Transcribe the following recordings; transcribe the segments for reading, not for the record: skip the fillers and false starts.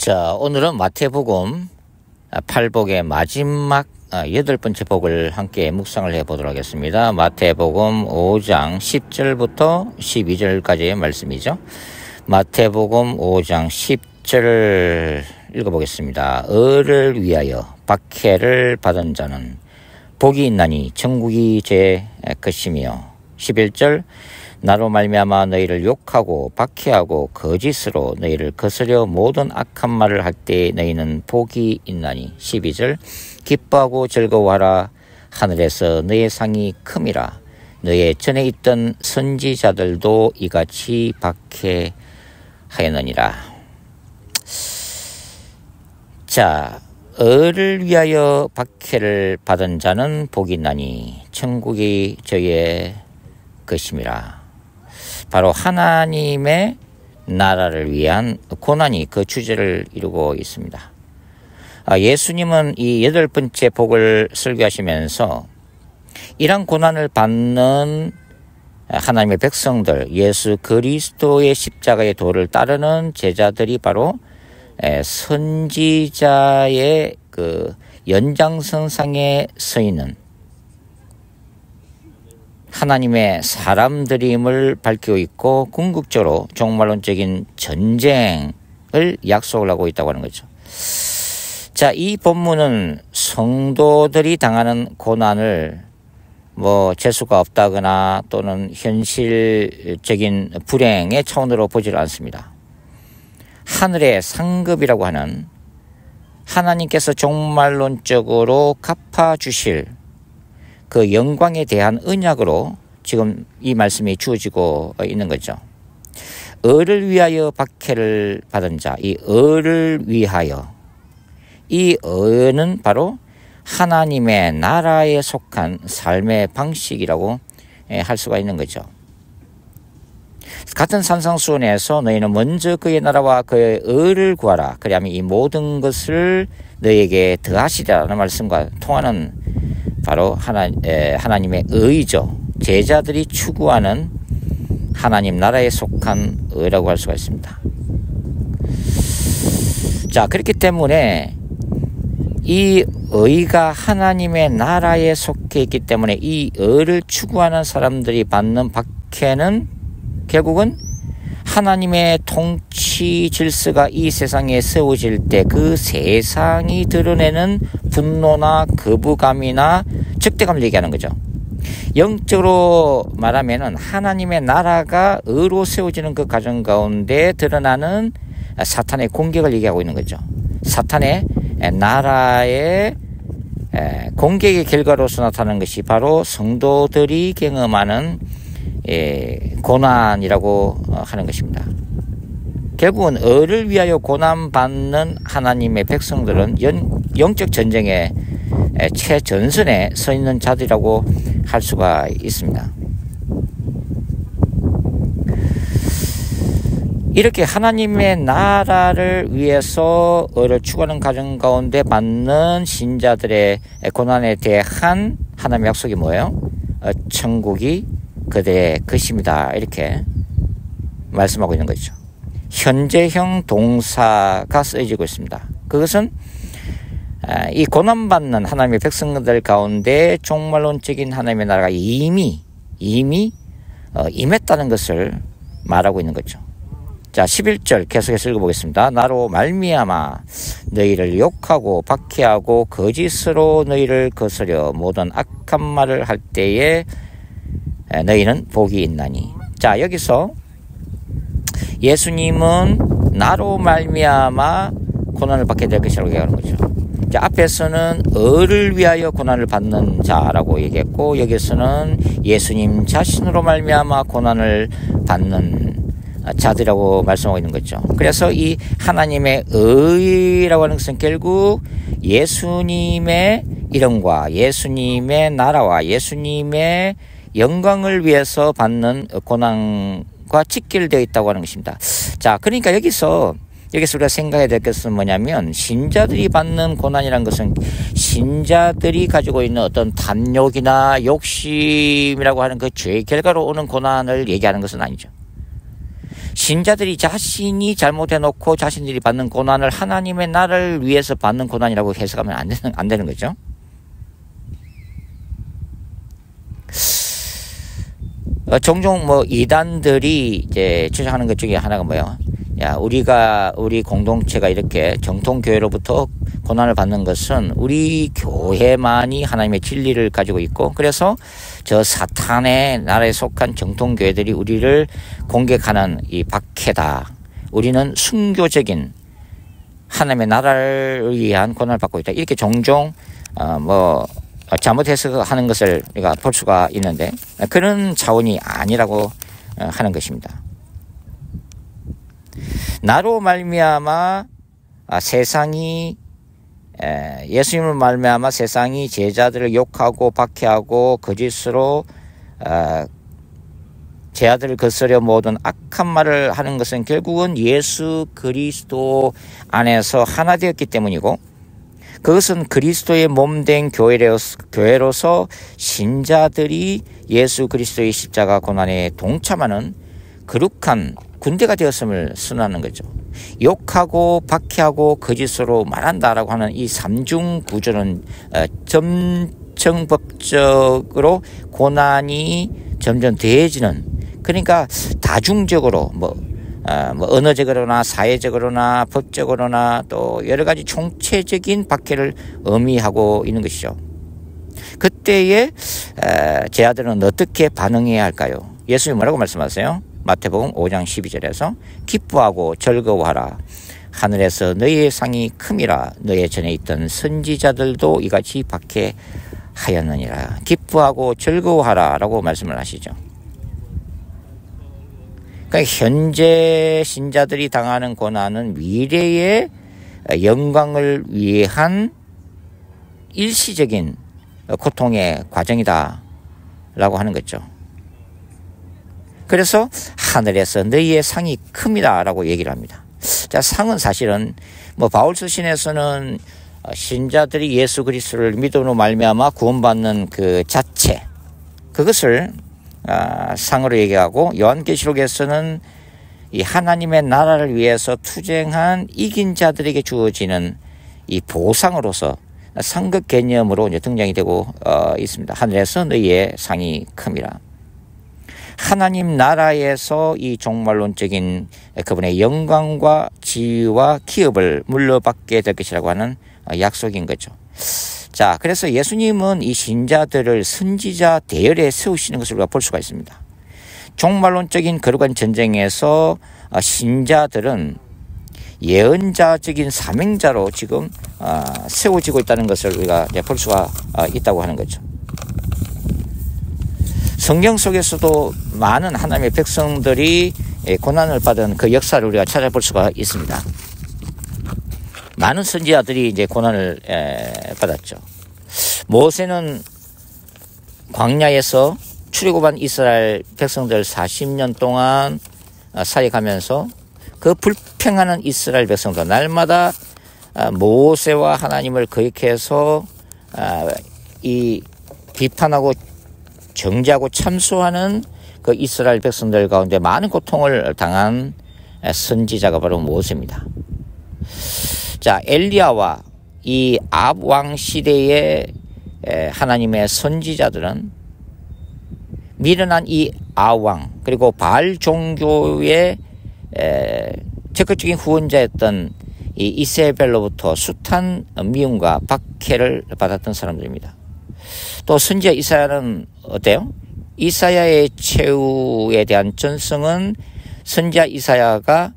자, 오늘은 마태복음 8복의 마지막 8번째 복을 함께 묵상을 해보도록 하겠습니다. 마태복음 5장 10절부터 12절까지의 말씀이죠. 마태복음 5장 10절 읽어보겠습니다. 을을 위하여 박해를 받은 자는 복이 있나니 천국이 제 것이며 11절 나로 말미암아 너희를 욕하고 박해하고 거짓으로 너희를 거스려 모든 악한 말을 할 때 너희는 복이 있나니 12절 기뻐하고 즐거워하라 하늘에서 너의 상이 큼이라 너의 전에 있던 선지자들도 이같이 박해하였느니라. 자, 을을 위하여 박해를 받은 자는 복이 있나니 천국이 저의 것임이라. 바로 하나님의 나라를 위한 고난이 그 주제를 이루고 있습니다. 예수님은 이 8번째 복을 설교하시면서 이런 고난을 받는 하나님의 백성들, 예수 그리스도의 십자가의 도를 따르는 제자들이 바로 선지자의 그 연장선상에 서 있는 하나님의 사람들임을 밝히고 있고 궁극적으로 종말론적인 전쟁을 약속을 하고 있다고 하는 거죠. 자, 이 본문은 성도들이 당하는 고난을 재수가 없다거나 또는 현실적인 불행의 차원으로 보지를 않습니다. 하늘의 상급이라고 하는 하나님께서 종말론적으로 갚아주실 그 영광에 대한 언약으로 지금 이 말씀이 주어지고 있는 거죠. 을을 위하여 박해를 받은 자, 이 을을 위하여, 이 을은 바로 하나님의 나라에 속한 삶의 방식이라고 할 수가 있는 거죠. 같은 산상수훈에서 너희는 먼저 그의 나라와 그의 의를 구하라. 그리하면 이 모든 것을 너희에게 더하시리라는 말씀과 통하는 바로 하나님의 의죠. 제자들이 추구하는 하나님 나라에 속한 의라고 할 수가 있습니다. 자, 그렇기 때문에 이 의가 하나님의 나라에 속해 있기 때문에 이 의를 추구하는 사람들이 받는 박해는 결국은 하나님의 통치 질서가 이 세상에 세워질 때 그 세상이 드러내는 분노나 거부감이나 적대감을 얘기하는 거죠. 영적으로 말하면은 하나님의 나라가 의로 세워지는 그 과정 가운데 드러나는 사탄의 공격을 얘기하고 있는 거죠. 사탄의 나라의 공격의 결과로서 나타나는 것이 바로 성도들이 경험하는 고난이라고 하는 것입니다. 결국은 을을 위하여 고난받는 하나님의 백성들은 영적 전쟁의 최전선에 서 있는 자들이라고 할 수가 있습니다. 이렇게 하나님의 나라를 위해서 을을 추구하는 과정 가운데 받는 신자들의 고난에 대한 하나님의 약속이 뭐예요? 천국이 그들의 것입니다. 이렇게 말씀하고 있는 거죠. 현재형 동사가 쓰여지고 있습니다. 그것은 이 고난받는 하나님의 백성들 가운데 종말론적인 하나님의 나라가 이미 임했다는 것을 말하고 있는 거죠. 자, 11절 계속해서 읽어보겠습니다. 나로 말미암아 너희를 욕하고 박해하고 거짓으로 너희를 거스려 모든 악한 말을 할 때에 너희는 복이 있나니. 자, 여기서 예수님은 나로 말미암아 고난을 받게 될 것이라고 얘기하는 거죠. 자, 앞에서는 을을 위하여 고난을 받는 자라고 얘기했고 여기서는 예수님 자신으로 말미암아 고난을 받는 자들이라고 말씀하고 있는 거죠. 그래서 이 하나님의 의라고 하는 것은 결국 예수님의 이름과 예수님의 나라와 예수님의 영광을 위해서 받는 고난과 직결되어 있다고 하는 것입니다. 자, 그러니까 여기서 우리가 생각해야 될 것은 뭐냐면 신자들이 받는 고난이라는 것은 신자들이 가지고 있는 어떤 탐욕이나 욕심이라고 하는 그 죄의 결과로 오는 고난을 얘기하는 것은 아니죠. 신자들이 자신이 잘못해놓고 자신들이 받는 고난을 하나님의 나라를 위해서 받는 고난이라고 해석하면 안 되는 거죠. 종종 이단들이 이제 주장하는 것 중에 하나가 뭐예요? 야, 우리 공동체가 이렇게 정통교회로부터 고난을 받는 것은 우리 교회만이 하나님의 진리를 가지고 있고, 그래서 저 사탄의 나라에 속한 정통교회들이 우리를 공격하는 이 박해다. 우리는 순교적인 하나님의 나라를 위한 고난을 받고 있다. 이렇게 종종 잘못 해석하는 것을 우리가 볼 수가 있는데, 그런 차원이 아니라고 하는 것입니다. 나로 말미암아 세상이 예수님을 말미암아 세상이 제자들을 욕하고 박해하고 거짓으로 제 아들을 거스려 모든 악한 말을 하는 것은 결국은 예수 그리스도 안에서 하나 되었기 때문이고, 그것은 그리스도의 몸된 교회로서 신자들이 예수 그리스도의 십자가 고난에 동참하는 거룩한 군대가 되었음을 선언하는 거죠. 욕하고 박해하고 거짓으로 말한다라고 하는 이 삼중 구조는 점층법적으로 고난이 점점 더해지는, 그러니까 다중적으로 언어적으로나 사회적으로나 법적으로나 또 여러 가지 총체적인 박해를 의미하고 있는 것이죠. 그때에 제 아들은 어떻게 반응해야 할까요? 예수님이 뭐라고 말씀하세요? 마태복음 5장 12절에서 기뻐하고 즐거워하라. 하늘에서 너희의 상이 큼이라. 너희 전에 있던 선지자들도 이같이 박해하였느니라. 기뻐하고 즐거워하라 라고 말씀을 하시죠. 그러니까 현재 신자들이 당하는 고난은 미래의 영광을 위한 일시적인 고통의 과정이다 라고 하는 거죠. 그래서 하늘에서 너희의 상이 큽니다 라고 얘기를 합니다. 자, 상은 사실은 바울 서신에서는 신자들이 예수 그리스도를 믿음으로 말미암아 구원받는 그 자체, 그것을 상으로 얘기하고, 요한계시록에서는 이 하나님의 나라를 위해서 투쟁한 이긴 자들에게 주어지는 이 보상으로서 상급 개념으로 이제 등장이 되고 있습니다. 하늘에서 너희의 상이 큼이라. 하나님 나라에서 이 종말론적인 그분의 영광과 지위와 기업을 물려받게 될 것이라고 하는 약속인 거죠. 자, 그래서 예수님은 이 신자들을 선지자 대열에 세우시는 것을 우리가 볼 수가 있습니다. 종말론적인 거룩한 전쟁에서 신자들은 예언자적인 사명자로 지금 세워지고 있다는 것을 우리가 볼 수가 있다고 하는 거죠. 성경 속에서도 많은 하나님의 백성들이 고난을 받은 그 역사를 우리가 찾아볼 수가 있습니다. 많은 선지자들이 이제 고난을 받았죠. 모세는 광야에서 출애굽한 이스라엘 백성들 40년 동안 사역하면서 그 불평하는 이스라엘 백성들 날마다 모세와 하나님을 거역해서 이 비판하고 정죄하고 참소하는 그 이스라엘 백성들 가운데 많은 고통을 당한 선지자가 바로 모세입니다. 자, 엘리야와 이 압왕 시대의 하나님의 선지자들은 미련한 이 아왕, 그리고 바알 종교의 적극적인 후원자였던 이 이세벨로부터 숱한 미움과 박해를 받았던 사람들입니다. 또 선지자 이사야는 어때요? 이사야의 최후에 대한 전승은 선지자 이사야가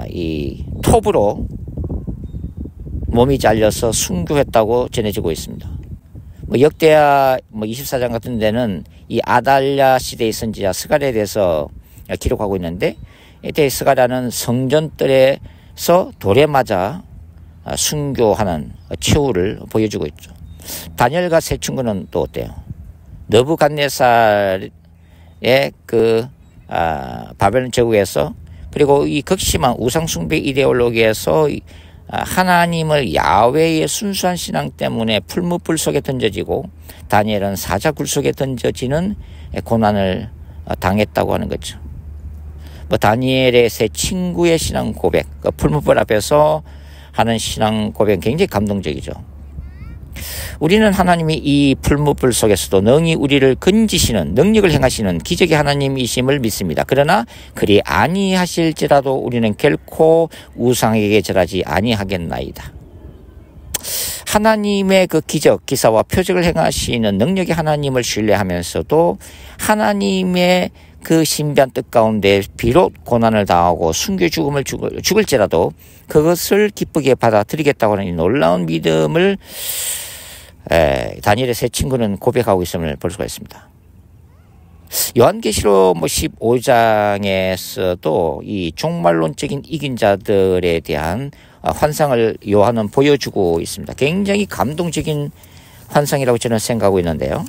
이 톱으로 몸이 잘려서 순교했다고 전해지고 있습니다. 역대하 24장 같은 데는 이 아달랴 시대의 선지자 스가랴에 대해서 기록하고 있는데, 이때 스가랴는 성전뜰에서 돌에 맞아 순교하는 최후를 보여주고 있죠. 다니엘과 세 친구는 또 어때요? 느부갓네살의 그 바벨론 제국에서, 그리고 이 극심한 우상숭배 이데올로기에서 하나님을 야훼의 순수한 신앙 때문에 풀무불 속에 던져지고, 다니엘은 사자굴 속에 던져지는 고난을 당했다고 하는 거죠. 뭐 다니엘의 세 친구의 신앙 고백, 그 풀무불 앞에서 하는 신앙 고백 굉장히 감동적이죠. 우리는 하나님이 이 풀무불 속에서도 능히 우리를 건지시는, 능력을 행하시는 기적의 하나님이심을 믿습니다. 그러나 그리 아니하실지라도 우리는 결코 우상에게 절하지 아니하겠나이다. 하나님의 그 기적, 기사와 표적을 행하시는 능력의 하나님을 신뢰하면서도 하나님의 그 신비한 뜻 가운데 비록 고난을 당하고 순교 죽음을 죽을지라도 그것을 기쁘게 받아들이겠다고 하는 이 놀라운 믿음을 다니엘의 세 친구는 고백하고 있음을 볼 수가 있습니다. 요한계시록 15장에서도 이 종말론적인 이긴 자들에 대한 환상을 요한은 보여주고 있습니다. 굉장히 감동적인 환상이라고 저는 생각하고 있는데요.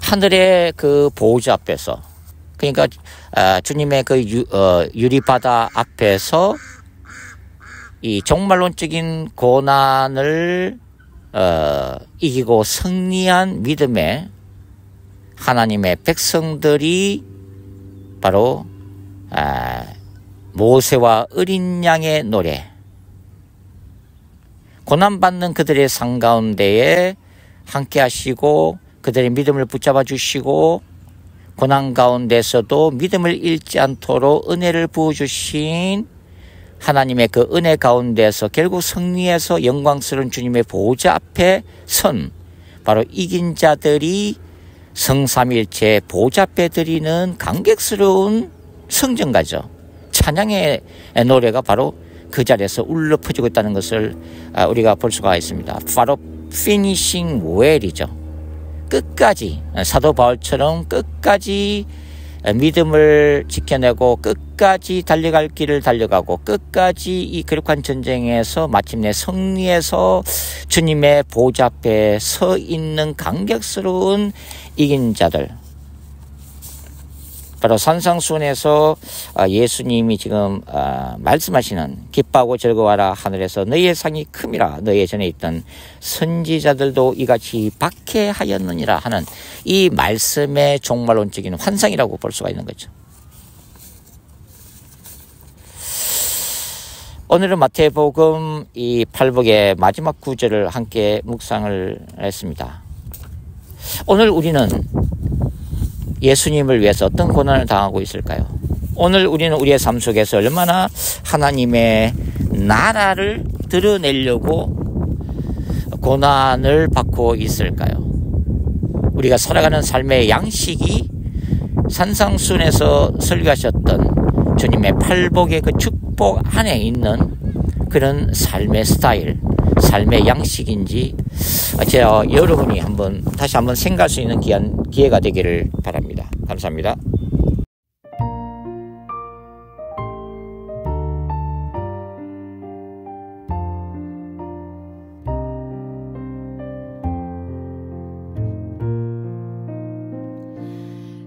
하늘의 그 보호자 앞에서, 그러니까 주님의 그 유리바다 앞에서 이 종말론적인 고난을 이기고 승리한 믿음의 하나님의 백성들이 바로 모세와 어린 양의 노래, 고난받는 그들의 상 가운데에 함께 하시고 그들의 믿음을 붙잡아 주시고 고난 가운데서도 믿음을 잃지 않도록 은혜를 부어주신 하나님의 그 은혜 가운데서 결국 승리해서 영광스러운 주님의 보호자 앞에 선 바로 이긴 자들이 성삼일체 보호자 앞에 드리는 감격스러운 성전가죠. 찬양의 노래가 바로 그 자리에서 울려 퍼지고 있다는 것을 우리가 볼 수가 있습니다. 바로 피니싱 웰이죠. 끝까지 사도 바울처럼 끝까지 믿음을 지켜내고 끝까지 달려갈 길을 달려가고 끝까지 이 거룩한 전쟁에서 마침내 승리해서 주님의 보좌 앞에 서 있는 감격스러운 이긴 자들, 바로 산상수훈에서 예수님이 지금 말씀하시는 기뻐하고 즐거워하라 하늘에서 너희의 상이 큼이라 너희 전에 있던 선지자들도 이같이 박해하였느니라 하는 이 말씀의 종말론적인 환상이라고 볼 수가 있는 거죠. 오늘은 마태복음 이 8복의 마지막 구절을 함께 묵상을 했습니다. 오늘 우리는 예수님을 위해서 어떤 고난을 당하고 있을까요? 오늘 우리는 우리의 삶 속에서 얼마나 하나님의 나라를 드러내려고 고난을 받고 있을까요? 우리가 살아가는 삶의 양식이 산상순에서 설교하셨던 주님의 팔복의 그 축복 안에 있는 그런 삶의 스타일, 삶의 양식인지 여러분이 다시 한번 생각할 수 있는 기회가 되기를 바랍니다. 감사합니다.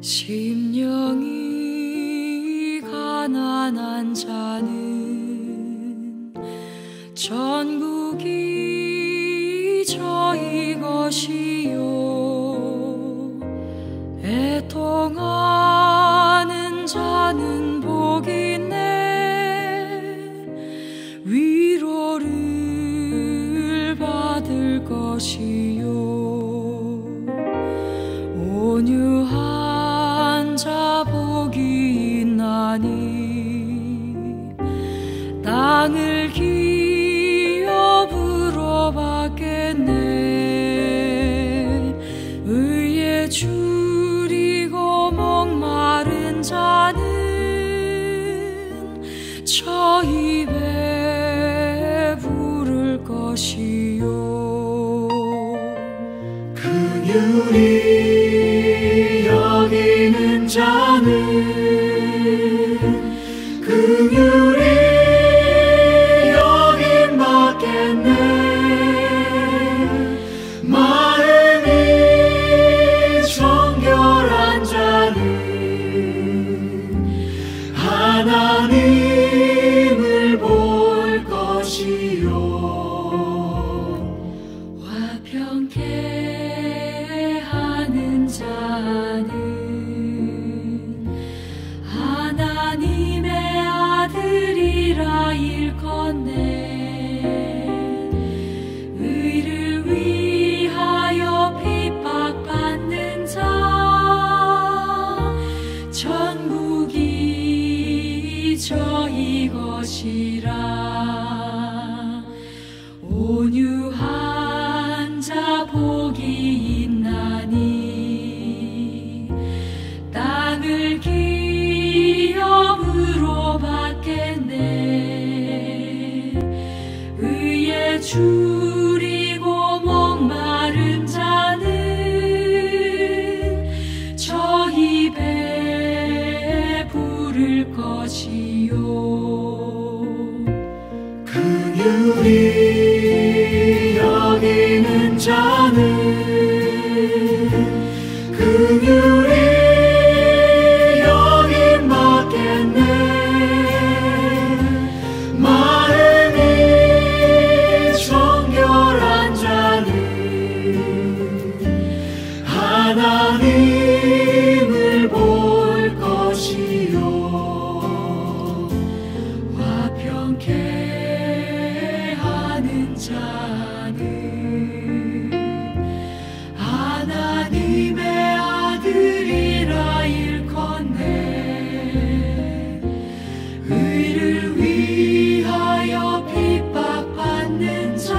심령이 가난한 자는 전국이 저희 것이요 애통하는 자는 복이네 위로를 받을 것이요 온유한 자 복이 있나니 땅을 기업으로 받겠네 의에 줄이고 목마른 자는 저 입에 부를 것이요 긍휼히 여기는 자는 긍휼히 하나님을 볼 것이요 화평케 일컫네. 의를 위하여 핍박받는 자 천국이 저희 것이라. 온유한 자 복이 있나니 땅을 기업으로 받겠네. 의에 줄이고 목마른 자는 저희 배에 부를 것이요. 긍휼히 여기는 자는 긍휼히 여김 받겠네. 마음이 정결한 자는 하나님을 볼 것이요. 화평케 하는 자는 하나님의 아들이라 일컫네. 의를 위하여 핍박받는 자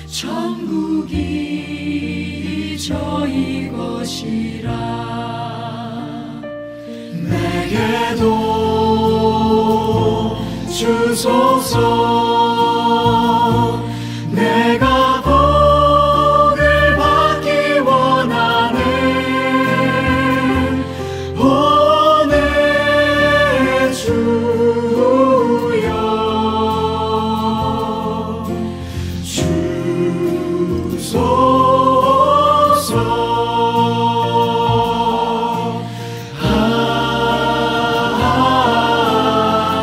천국이 저희 것이라. 내게도 주소서. 내가 복을 받기 원하네. 오 내 주여 주소서.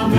아멘.